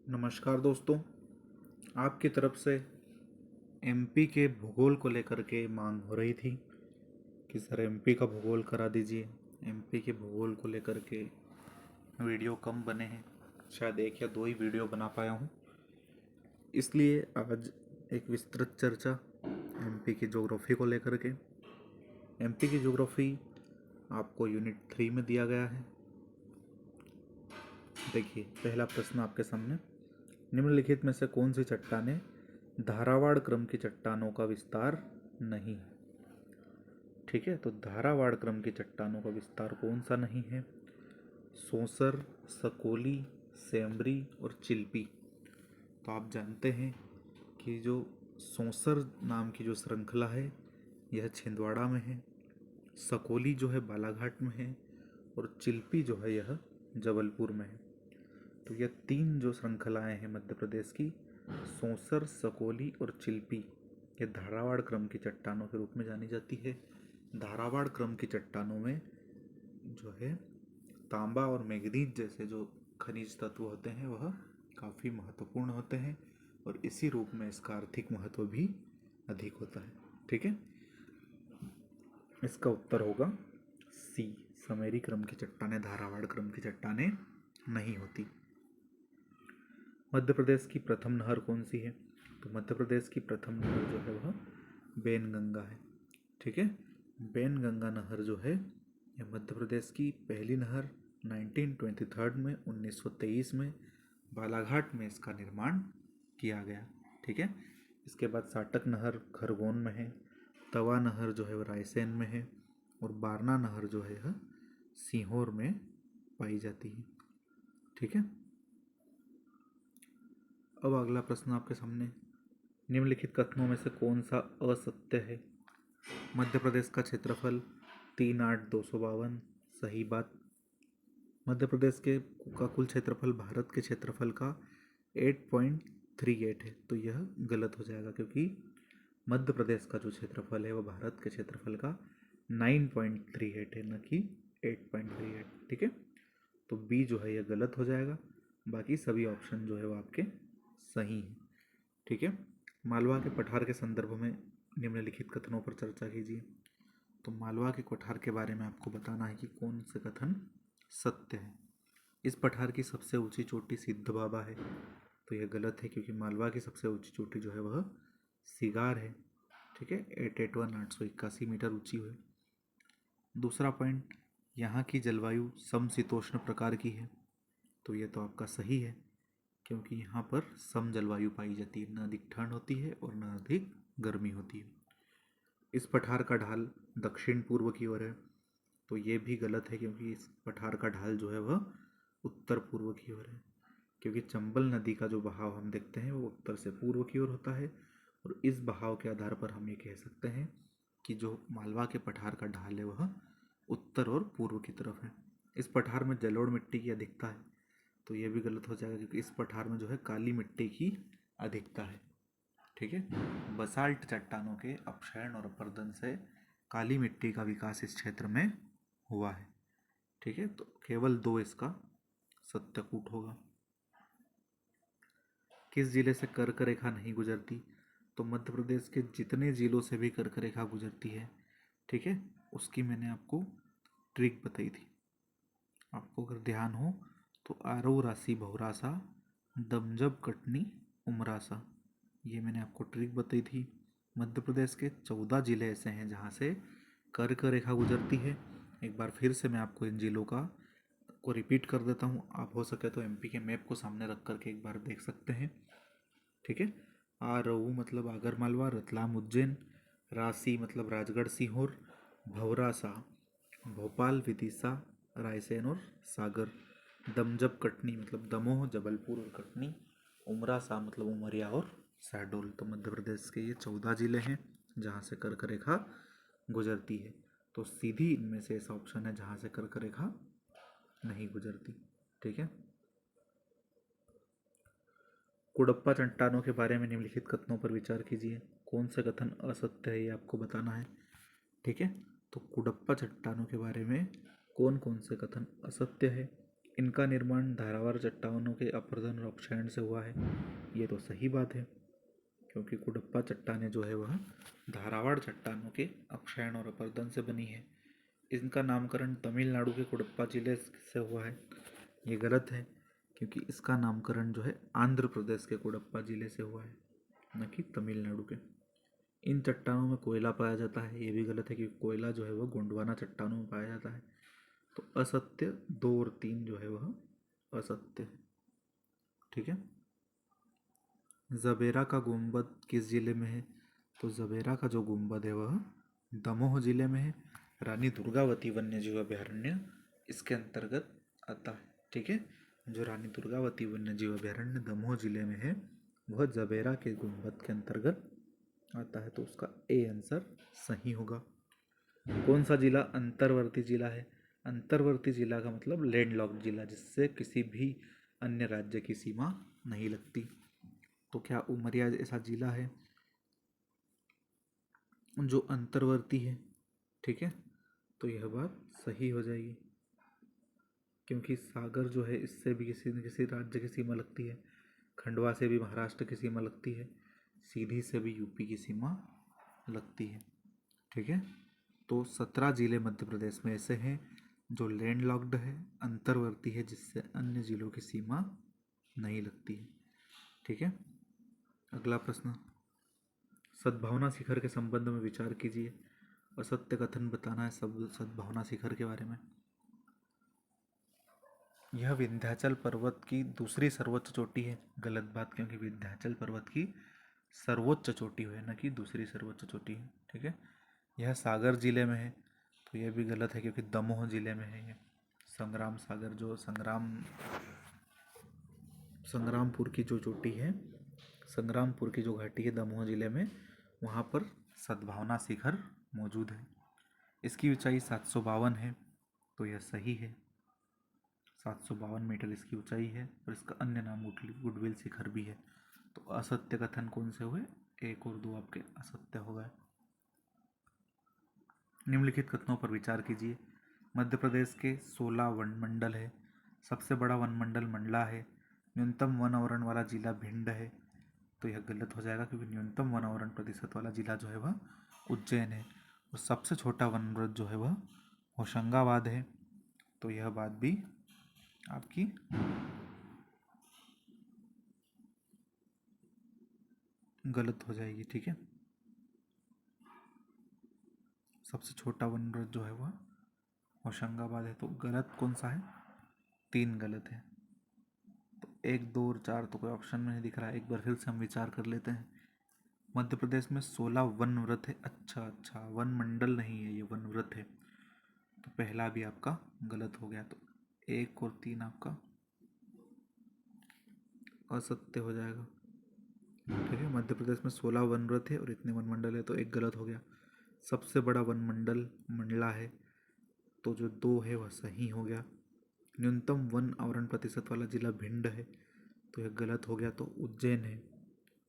नमस्कार दोस्तों। आपकी तरफ से एमपी के भूगोल को लेकर के मांग हो रही थी कि सर एमपी का भूगोल करा दीजिए। एमपी के भूगोल को लेकर के वीडियो कम बने हैं, शायद एक या दो ही वीडियो बना पाया हूँ, इसलिए आज एक विस्तृत चर्चा एमपी की ज्योग्राफी को लेकर के। एमपी की ज्योग्राफी आपको यूनिट 3 में दिया गया है। देखिए, पहला प्रश्न आपके सामने, निम्नलिखित में से कौन सी चट्टानें धारावाड़ क्रम की चट्टानों का विस्तार नहीं है। ठीक है, तो धारावाड़ क्रम की चट्टानों का विस्तार कौन सा नहीं है? सौंसर, सकोली, सेमरी और चिल्पी। तो आप जानते हैं कि जो सौंसर नाम की जो श्रृंखला है यह छिंदवाड़ा में है, सकोली जो है बालाघाट में है और चिल्पी जो है यह जबलपुर में है। तो यह तीन जो श्रृंखलाएं हैं मध्य प्रदेश की, सौंसर, सकोली और चिल्पी, ये धारावाड़ क्रम की चट्टानों के रूप में जानी जाती है। धारावाड़ क्रम की चट्टानों में जो है तांबा और मैग्नीज जैसे जो खनिज तत्व होते हैं वह काफ़ी महत्वपूर्ण होते हैं और इसी रूप में इसका आर्थिक महत्व भी अधिक होता है। ठीक है, इसका उत्तर होगा सी, समेरी क्रम की चट्टानें धारावाड़ क्रम की चट्टानें नहीं होती। मध्य प्रदेश की प्रथम नहर कौन सी है? तो मध्य प्रदेश की प्रथम नहर जो है वह बेनगंगा है। ठीक है, बेनगंगा नहर जो है यह मध्य प्रदेश की पहली नहर 1923 में 1923 में बालाघाट में इसका निर्माण किया गया। ठीक है, इसके बाद साटक नहर खरगोन में है, तवा नहर जो है वह रायसेन में है और बारना नहर जो है यह सीहोर में पाई जाती है। ठीक है, अब अगला प्रश्न आपके सामने, निम्नलिखित कथनों में से कौन सा असत्य है? मध्य प्रदेश का क्षेत्रफल 3,8,252 सही बात। मध्य प्रदेश के का कुल क्षेत्रफल भारत के क्षेत्रफल का 8.38 है, तो यह गलत हो जाएगा क्योंकि मध्य प्रदेश का जो क्षेत्रफल है वह भारत के क्षेत्रफल का 9.38 है, न कि 8.38। ठीक है, तो बी जो है यह गलत हो जाएगा, बाकी सभी ऑप्शन जो है वो आपके सही हैं। ठीक है, मालवा के पठार के संदर्भ में निम्नलिखित कथनों पर चर्चा कीजिए। तो मालवा के पठार के बारे में आपको बताना है कि कौन से कथन सत्य है। इस पठार की सबसे ऊंची चोटी सिद्ध बाबा है, तो यह गलत है क्योंकि मालवा की सबसे ऊंची चोटी जो है वह सिगार है। ठीक है, 881 मीटर ऊंची है। दूसरा पॉइंट, यहाँ की जलवायु समशीतोष्ण प्रकार की है, तो यह तो आपका सही है क्योंकि यहाँ पर सम जलवायु पाई जाती है, न अधिक ठंड होती है और न अधिक गर्मी होती है। इस पठार का ढाल दक्षिण पूर्व की ओर है, तो ये भी गलत है क्योंकि इस पठार का ढाल जो है वह उत्तर पूर्व की ओर है, क्योंकि चंबल नदी का जो बहाव हम देखते हैं वो उत्तर से पूर्व की ओर होता है और इस बहाव के आधार पर हम ये कह सकते हैं कि जो मालवा के पठार का ढाल है वह उत्तर और पूर्व की तरफ है। इस पठार में जलोढ़ मिट्टी की अधिकता है, तो ये भी गलत हो जाएगा क्योंकि इस पठार में जो है काली मिट्टी की अधिकता है। ठीक है, बसाल्ट चट्टानों के अपक्षयण और अपर्दन से काली मिट्टी का विकास इस क्षेत्र में हुआ है। ठीक है, तो केवल दो इसका सत्यकूट होगा। किस जिले से कर्क रेखा नहीं गुजरती? तो मध्य प्रदेश के जितने जिलों से भी कर्क रेखा गुजरती है, ठीक है, उसकी मैंने आपको ट्रिक बताई थी। आपको अगर ध्यान हो तो आरऊ, राशि, भौरासा, दमजब, कटनी, उमरासा, ये मैंने आपको ट्रिक बताई थी। मध्य प्रदेश के 14 जिले ऐसे हैं जहाँ से कर्क रेखा गुजरती है। एक बार फिर से मैं आपको इन जिलों को रिपीट कर देता हूँ, आप हो सके तो एमपी के मैप को सामने रख करके एक बार देख सकते हैं। ठीक है, आरऊ मतलब आगर मालवा, रतलाम, उज्जैन, राशि मतलब राजगढ़, सीहोर, भौरासा भोपाल, विदिशा, रायसेन और सागर, दमजब, कटनी मतलब दमोह, जबलपुर और कटनी, उमरासा मतलब उमरिया और शहडोल। तो मध्य प्रदेश के ये 14 जिले हैं जहाँ से कर्क रेखा गुजरती है, तो सीधी इनमें से ऐसा ऑप्शन है जहाँ से कर्क रेखा नहीं गुजरती। ठीक है, कुडप्पा चट्टानों के बारे में निम्नलिखित कथनों पर विचार कीजिए। कौन से कथन असत्य है ये आपको बताना है। ठीक है, तो कुडप्पा चट्टानों के बारे में कौन कौन से कथन असत्य है? इनका निर्माण धारावार चट्टानों के अपरदन और अपक्षयण से हुआ है। ये तो सही बात है, क्योंकि कुडप्पा चट्टानें जो है वह धारावाड़ चट्टानों के अपक्षयण और अपरदन से बनी है। इनका नामकरण तमिलनाडु के कुडप्पा जिले से हुआ है। ये गलत है, क्योंकि इसका नामकरण जो है आंध्र प्रदेश के कुडप्पा जिले से हुआ है, न कि तमिलनाडु के। इन चट्टानों में कोयला पाया जाता है। ये भी गलत है, क्योंकि कोयला जो है वह गोंडवाना चट्टानों में पाया जाता है। तो असत्य 2 और 3 जो है वह असत्य है। ठीक है। ज़बेरा का गुंबद किस जिले में है? तो ज़बेरा का जो गुंबद है वह दमोह जिले में है। रानी दुर्गावती वन्यजीव अभयारण्य इसके अंतर्गत आता है। ठीक है। जो रानी दुर्गावती वन्यजीव अभयारण्य दमोह जिले में है वह ज़बेरा के गुंबद के अंतर्गत आता है। तो उसका ए आंसर सही होगा। कौन सा जिला अंतर्वर्ती जिला है? अंतर्वर्ती जिला का मतलब लैंडलॉक्ड जिला, जिससे किसी भी अन्य राज्य की सीमा नहीं लगती। तो क्या उमरिया ऐसा जिला है जो अंतर्वर्ती है? ठीक है। तो यह बात सही हो जाएगी, क्योंकि सागर जो है इससे भी किसी न किसी राज्य की सीमा लगती है। खंडवा से भी महाराष्ट्र की सीमा लगती है। सीधी से भी यूपी की सीमा लगती है। ठीक है। तो 17 जिले मध्य प्रदेश में ऐसे हैं जो लैंडलॉक्ड है, अंतर्वर्ती है, जिससे अन्य जिलों की सीमा नहीं लगती है। ठीक है। अगला प्रश्न, सद्भावना शिखर के संबंध में विचार कीजिए। असत्य कथन बताना है सब सद्भावना शिखर के बारे में। यह विंध्याचल पर्वत की दूसरी सर्वोच्च चोटी है। गलत बात, क्योंकि विंध्याचल पर्वत की सर्वोच्च चोटी है, न कि दूसरी सर्वोच्च चोटी है। ठीक है। यह सागर जिले में है। तो यह भी गलत है, क्योंकि दमोह जिले में है ये। संग्राम सागर जो संग्रामपुर की जो चोटी है, संग्रामपुर की जो घाटी है दमोह जिले में, वहाँ पर सद्भावना शिखर मौजूद है। इसकी ऊंचाई 752 है। तो यह सही है। 752 मीटर इसकी ऊंचाई है, और इसका अन्य नाम गुडविल शिखर भी है। तो असत्य कथन कौन से हुए? 1 और 2 आपके असत्य हो गए। निम्नलिखित कथनों पर विचार कीजिए। मध्य प्रदेश के 16 वनमंडल है। सबसे बड़ा वनमंडल मंडला है। न्यूनतम वन आवरण वाला जिला भिंड है। तो यह गलत हो जाएगा, क्योंकि न्यूनतम वन आवरण प्रतिशत वाला जिला जो है वह उज्जैन है। और सबसे छोटा वनव्रत जो है वह होशंगाबाद है। तो यह बात भी आपकी गलत हो जाएगी। ठीक है। सबसे छोटा वनव्रत जो है वह होशंगाबाद है। तो गलत कौन सा है? 3 गलत है। तो 1, 2 और 4 तो कोई ऑप्शन में नहीं दिख रहा है। एक बार फिर से हम विचार कर लेते हैं। मध्य प्रदेश में 16 वन व्रत है। अच्छा, वन मंडल नहीं है, ये वन व्रत है। तो पहला भी आपका गलत हो गया। तो 1 और 3 आपका असत्य हो जाएगा। ठीक है। मध्य प्रदेश में 16 वन व्रत है और इतने वन मंडल है, तो 1 गलत हो गया। सबसे बड़ा वन मंडल मंडला है। तो जो 2 है वह सही हो गया। न्यूनतम वन आवरण प्रतिशत वाला जिला भिंड है। तो यह गलत हो गया। तो उज्जैन है।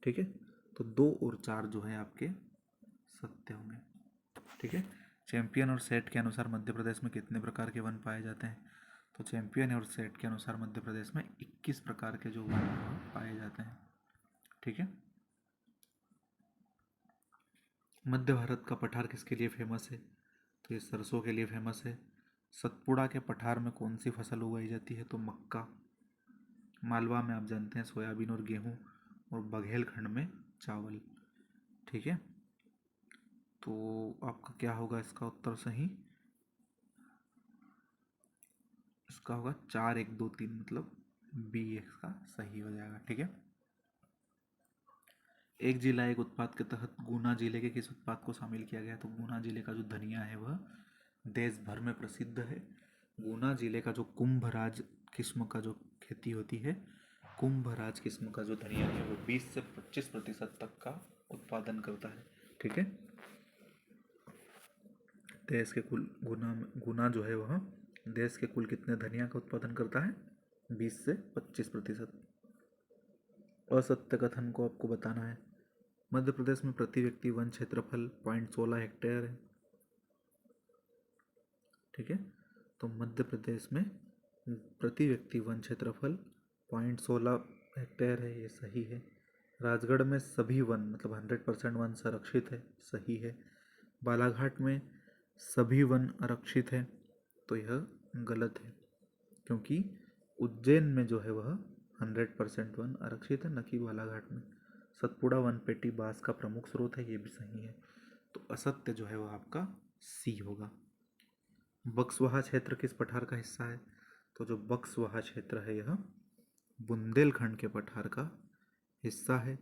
ठीक है। तो 2 और 4 जो है आपके सत्य होंगे। ठीक है। चैंपियन और सेट के अनुसार मध्य प्रदेश में कितने प्रकार के वन पाए जाते हैं? तो चैंपियन और सेट के अनुसार मध्य प्रदेश में 21 प्रकार के जो वन पाए जाते हैं। ठीक है। मध्य भारत का पठार किसके लिए फेमस है? तो ये सरसों के लिए फेमस है। सतपुड़ा के पठार में कौन सी फसल उगाई जाती है? तो मक्का। मालवा में आप जानते हैं सोयाबीन और गेहूँ, और बघेलखंड में चावल। ठीक है। तो आपका क्या होगा इसका उत्तर सही? इसका होगा 4, 1, 2, 3, मतलब बी इसका सही हो जाएगा। ठीक है। एक जिला एक उत्पाद के तहत गुना जिले के किस उत्पाद को शामिल किया गया? तो गुना जिले का जो धनिया है वह देश भर में प्रसिद्ध है। गुना जिले का जो कुंभराज किस्म का जो खेती होती है, कुंभराज किस्म का जो धनिया है वो 20 से 25% तक का उत्पादन करता है। ठीक है। देश के कुल गुना जो है वह देश के कुल कितने धनिया का उत्पादन करता है? 20 से 25%। असत्य कथन को आपको बताना है। मध्य प्रदेश में प्रति व्यक्ति वन क्षेत्रफल 0.16 हेक्टेयर है। ठीक है। तो मध्य प्रदेश में प्रति व्यक्ति वन क्षेत्रफल 0.16 हेक्टेयर है, ये सही है। राजगढ़ में सभी वन मतलब 100% वन संरक्षित है, सही है। बालाघाट में सभी वन आरक्षित है, तो यह गलत है, क्योंकि उज्जैन में जो है वह 100% वन आरक्षित है, न कि बालाघाट में। सतपुड़ा वन पेटी बांस का प्रमुख स्रोत है, ये भी सही है। तो असत्य जो है वह आपका सी होगा। बक्सवाहा क्षेत्र किस पठार का हिस्सा है? तो जो बक्सवाहा क्षेत्र है यह बुंदेलखंड के पठार का हिस्सा है,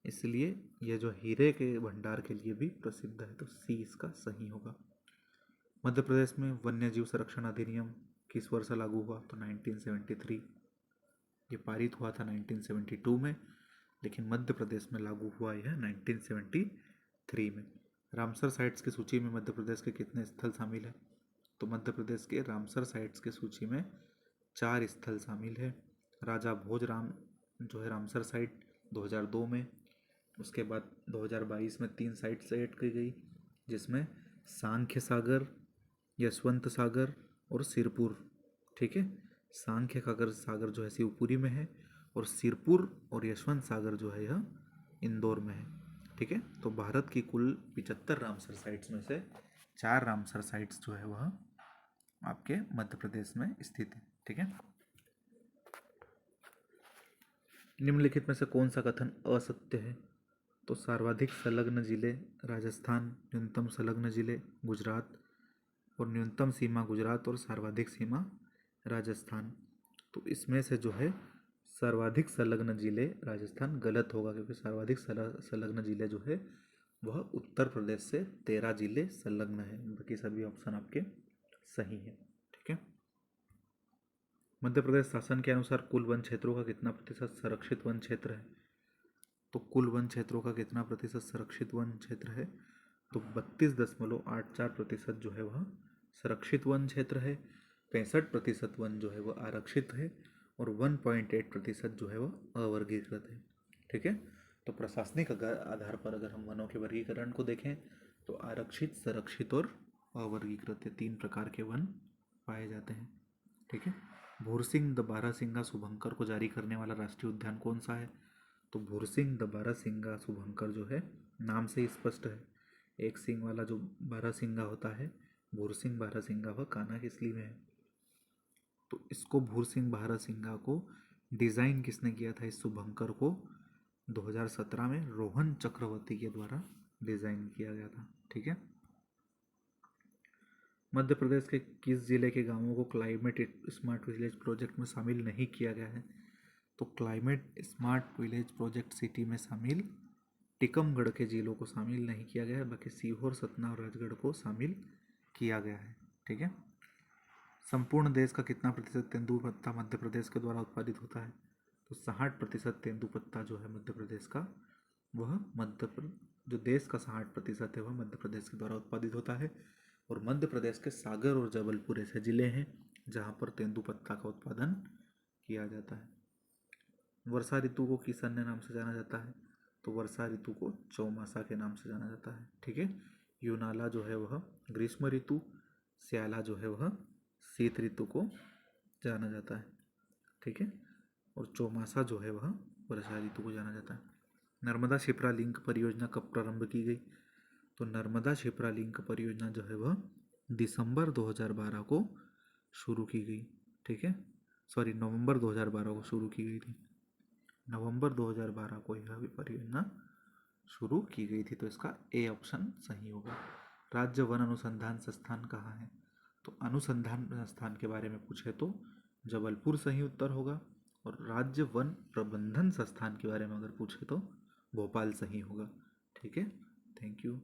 इसलिए यह जो हीरे के भंडार के लिए भी प्रसिद्ध है, तो सी इसका सही होगा। मध्य प्रदेश में वन्य जीव संरक्षण अधिनियम किस वर्ष लागू हुआ? तो 1973। ये पारित हुआ था 1972 में, लेकिन मध्य प्रदेश में लागू हुआ यह 1973 में। रामसर साइट्स की सूची में मध्य प्रदेश के कितने स्थल शामिल हैं? तो मध्य प्रदेश के रामसर साइट्स की सूची में 4 स्थल शामिल है। राजा भोजराम जो है रामसर साइट 2002 में, उसके बाद 2022 में 3 साइट्स ऐड की गई, जिसमें सांख्य सागर, यशवंत सागर और सिरपुर। ठीक है, सांख्य सागर जो है शिवपुरी में है, और सिरपुर और यशवंत सागर जो है यह इंदौर में है। ठीक है, तो भारत की कुल 75 रामसर साइट्स में से 4 रामसर साइट्स जो है वह आपके मध्य प्रदेश में स्थित है। ठीक है, निम्नलिखित में से कौन सा कथन असत्य है? तो सर्वाधिक संलग्न जिले राजस्थान, न्यूनतम संलग्न जिले गुजरात, और न्यूनतम सीमा गुजरात और सर्वाधिक सीमा राजस्थान। तो इसमें से जो है सर्वाधिक संलग्न जिले राजस्थान गलत होगा, क्योंकि सर्वाधिक संलग्न जिले जो है वह उत्तर प्रदेश से 13 जिले संलग्न है, बाकी सभी ऑप्शन आपके सही है। ठीक है, मध्य प्रदेश शासन के अनुसार कुल वन क्षेत्रों का कितना प्रतिशत संरक्षित वन क्षेत्र है? तो कुल वन क्षेत्रों का कितना प्रतिशत संरक्षित वन क्षेत्र है? तो 32.84% जो है वह संरक्षित वन क्षेत्र है, 65% वन जो है वह आरक्षित है, और 1.8% जो है वह अवर्गीकृत है। ठीक है, तो प्रशासनिक आधार पर अगर हम वनों के वर्गीकरण को देखें तो आरक्षित, संरक्षित और अवर्गीकृत 3 प्रकार के वन पाए जाते हैं। ठीक है, भूरसिंह द बारहसिंगा शुभंकर को जारी करने वाला राष्ट्रीय उद्यान कौन सा है? तो भूरसिंह द बारहसिंगा शुभंकर जो है नाम से ही स्पष्ट है, एक सिंह वाला जो बारहसिंगा होता है, भूरसिंह बारहसिंगा, वह कान्हा किसली में है। तो इसको भूरसिंह बारहसिंगा को डिज़ाइन किसने किया था? इस शुभंकर को 2017 में रोहन चक्रवर्ती के द्वारा डिज़ाइन किया गया था। ठीक है, मध्य प्रदेश के किस जिले के गांवों को क्लाइमेट स्मार्ट विलेज प्रोजेक्ट में शामिल नहीं किया गया है? तो climate smart village project city में शामिल टीकमगढ़ के जिलों को शामिल नहीं किया गया है, बाकी सीहोर, सतना और राजगढ़ को शामिल किया गया है। ठीक है, संपूर्ण देश का कितना प्रतिशत तेंदुपत्ता मध्य प्रदेश के द्वारा उत्पादित होता है? तो 60% तेंदुपत्ता जो है मध्य प्रदेश का, वह जो देश का 60% है वह मध्य प्रदेश के द्वारा उत्पादित होता है। और मध्य प्रदेश के सागर और जबलपुर ऐसे जिले हैं जहाँ पर तेंदुपत्ता का उत्पादन किया जाता है। वर्षा ऋतु को किस अन्य नाम से जाना जाता है? तो वर्षा ऋतु को चौमासा के नाम से जाना जाता है। ठीक है, यूनाला जो है वह ग्रीष्म ऋतु, स्याला जो है वह शीत ऋतु को जाना जाता है। ठीक है, और चौमासा जो है वह वर्षा ऋतु को जाना जाता है। नर्मदा शिप्रा लिंक परियोजना कब प्रारंभ की गई? तो नर्मदा शिप्रा लिंक परियोजना जो है वह दिसंबर 2012 को शुरू की गई। ठीक है, सॉरी, नवंबर 2012 को शुरू की गई थी। नवंबर 2012 को यह परियोजना शुरू की गई थी, तो इसका ए ऑप्शन सही होगा। राज्य वन अनुसंधान संस्थान कहाँ है? तो अनुसंधान संस्थान के बारे में पूछे तो जबलपुर सही उत्तर होगा, और राज्य वन प्रबंधन संस्थान के बारे में अगर पूछे तो भोपाल सही होगा। ठीक है, थैंक यू।